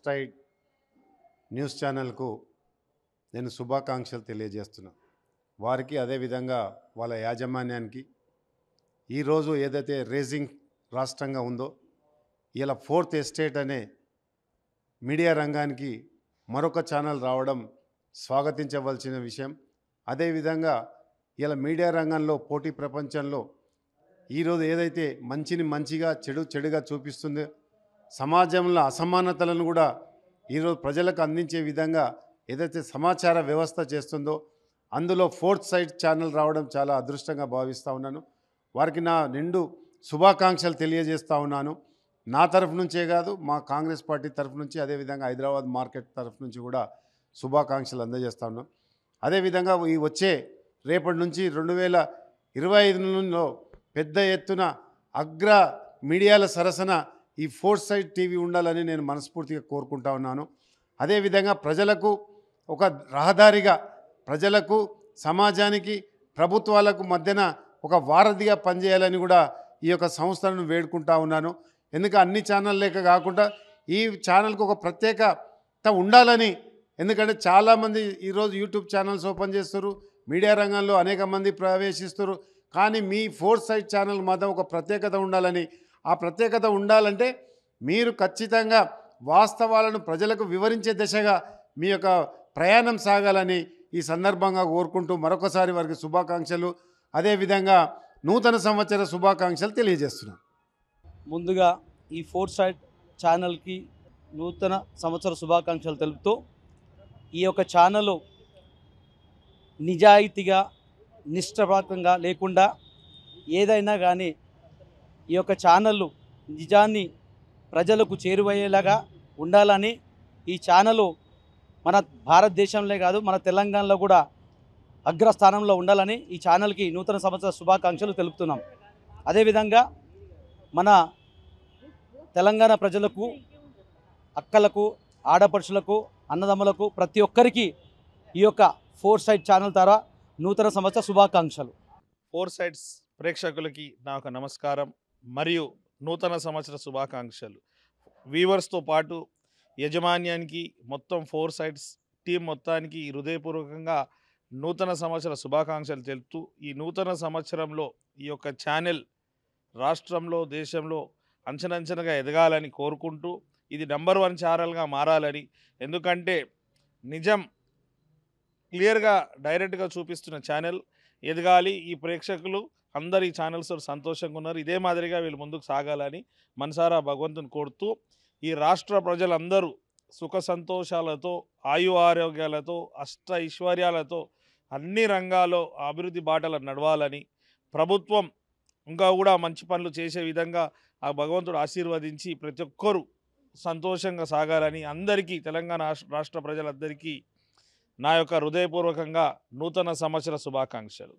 Straight news ఛానల్కు నేను శుభాకాంక్షలు తెలియజేస్తున్నా. వారికి అదేవిధంగా వాళ్ళ యాజమాన్యానికి ఈరోజు ఏదైతే రేజింగ్ రాష్ట్రంగా ఉందో ఇలా ఫోర్త్ ఎస్టేట్ అనే మీడియా రంగానికి మరొక ఛానల్ రావడం స్వాగతించవలసిన విషయం. అదేవిధంగా ఇలా మీడియా రంగంలో పోటీ ప్రపంచంలో ఈరోజు ఏదైతే మంచిని మంచిగా చెడుగా చూపిస్తుందో సమాజంలో అసమానతలను కూడా ఈరోజు ప్రజలకు అందించే విధంగా ఏదైతే సమాచార వ్యవస్థ చేస్తుందో అందులో ఫోర్త్ సైట్ ఛానల్ రావడం చాలా అదృష్టంగా భావిస్తూ ఉన్నాను. వారికి నా నిండు శుభాకాంక్షలు తెలియజేస్తూ ఉన్నాను. నా తరఫు నుంచే కాదు, మా కాంగ్రెస్ పార్టీ తరఫు నుంచి, అదేవిధంగా హైదరాబాద్ మార్కెట్ తరఫు నుంచి కూడా శుభాకాంక్షలు అందజేస్తా ఉన్నాం. అదేవిధంగా ఈ వచ్చే రేపటి నుంచి 2025లో పెద్ద ఎత్తున అగ్ర మీడియాల సరసన ఈ ఫోర్త్ సైట్ టీవీ ఉండాలని నేను మనస్ఫూర్తిగా కోరుకుంటా ఉన్నాను. అదేవిధంగా ప్రజలకు ఒక రహదారిగా, ప్రజలకు సమాజానికి ప్రభుత్వాలకు మధ్యన ఒక వారధిగా పనిచేయాలని కూడా ఈ యొక్క సంస్థలను వేడుకుంటా ఉన్నాను. ఎందుకంటే అన్ని ఛానల్ లేక కాకుండా ఈ ఛానల్కి ఒక ప్రత్యేకత ఉండాలని. ఎందుకంటే చాలామంది ఈరోజు యూట్యూబ్ ఛానల్స్ ఓపెన్ చేస్తారు, మీడియా రంగంలో అనేక మంది ప్రవేశిస్తారు. కానీ మీ ఫోర్త్ సైట్ ఛానల్ మాత్రం ఒక ప్రత్యేకత ఉండాలని. ఆ ప్రత్యేకత ఉండాలంటే మీరు ఖచ్చితంగా వాస్తవాలను ప్రజలకు వివరించే దిశగా మీ యొక్క ప్రయాణం సాగాలని ఈ సందర్భంగా కోరుకుంటూ మరొకసారి వారికి శుభాకాంక్షలు, అదేవిధంగా నూతన సంవత్సర శుభాకాంక్షలు తెలియజేస్తున్నాను. ముందుగా ఈ ఫోర్త్ సైట్ ఛానల్కి నూతన సంవత్సర శుభాకాంక్షలు తెలుపుతూ, ఈ యొక్క ఛానల్ నిజాయితీగా నిష్ఠపాతంగా లేకుండా ఏదైనా కానీ ఈ యొక్క ఛానళ్ళు నిజాన్ని ప్రజలకు చేరువయ్యేలాగా ఉండాలని, ఈ ఛానలు మన భారతదేశంలో కాదు మన తెలంగాణలో కూడా అగ్రస్థానంలో ఉండాలని ఈ ఛానల్కి నూతన సంవత్సర శుభాకాంక్షలు తెలుపుతున్నాం. అదేవిధంగా మన తెలంగాణ ప్రజలకు, అక్కలకు, ఆడపడుచులకు, అన్నదమ్ములకు ప్రతి ఒక్కరికి ఈ యొక్క ఫోర్త్ సైట్ ఛానల్ ద్వారా నూతన సంవత్సర శుభాకాంక్షలు. ఫోర్త్ సైట్స్ ప్రేక్షకులకి నా ఒక నమస్కారం మరియు నూతన సంవత్సర శుభాకాంక్షలు. వీవర్స్తో పాటు యజమాన్యానికి, మొత్తం ఫోర్త్ సైట్స్ టీం మొత్తానికి హృదయపూర్వకంగా నూతన సంవత్సర శుభాకాంక్షలు తెలుపుతూ, ఈ నూతన సంవత్సరంలో ఈ యొక్క ఛానల్ రాష్ట్రంలో, దేశంలో అంచనంచనగా ఎదగాలని కోరుకుంటూ, ఇది నెంబర్ 1 ఛానల్గా మారాలని. ఎందుకంటే నిజం క్లియర్గా డైరెక్ట్గా చూపిస్తున్న ఛానల్ ఎదగాలి. ఈ ప్రేక్షకులు అందరు ఈ ఛానల్స్ సంతోషంగా ఉన్నారు. ఇదే మాదిరిగా వీళ్ళు ముందుకు సాగాలని మనసారా భగవంతుని కోరుతూ, ఈ రాష్ట్ర ప్రజలందరూ సుఖ సంతోషాలతో, ఆయు ఆరోగ్యాలతో, అష్ట ఐశ్వర్యాలతో అన్ని రంగాల్లో అభివృద్ధి బాటలు నడవాలని, ప్రభుత్వం ఇంకా కూడా మంచి పనులు చేసే విధంగా ఆ భగవంతుడు ఆశీర్వదించి ప్రతి ఒక్కరూ సంతోషంగా సాగాలని అందరికీ, తెలంగాణ రాష్ట్ర ప్రజలందరికీ నా యొక్క హృదయపూర్వకంగా నూతన సంవత్సర శుభాకాంక్షలు.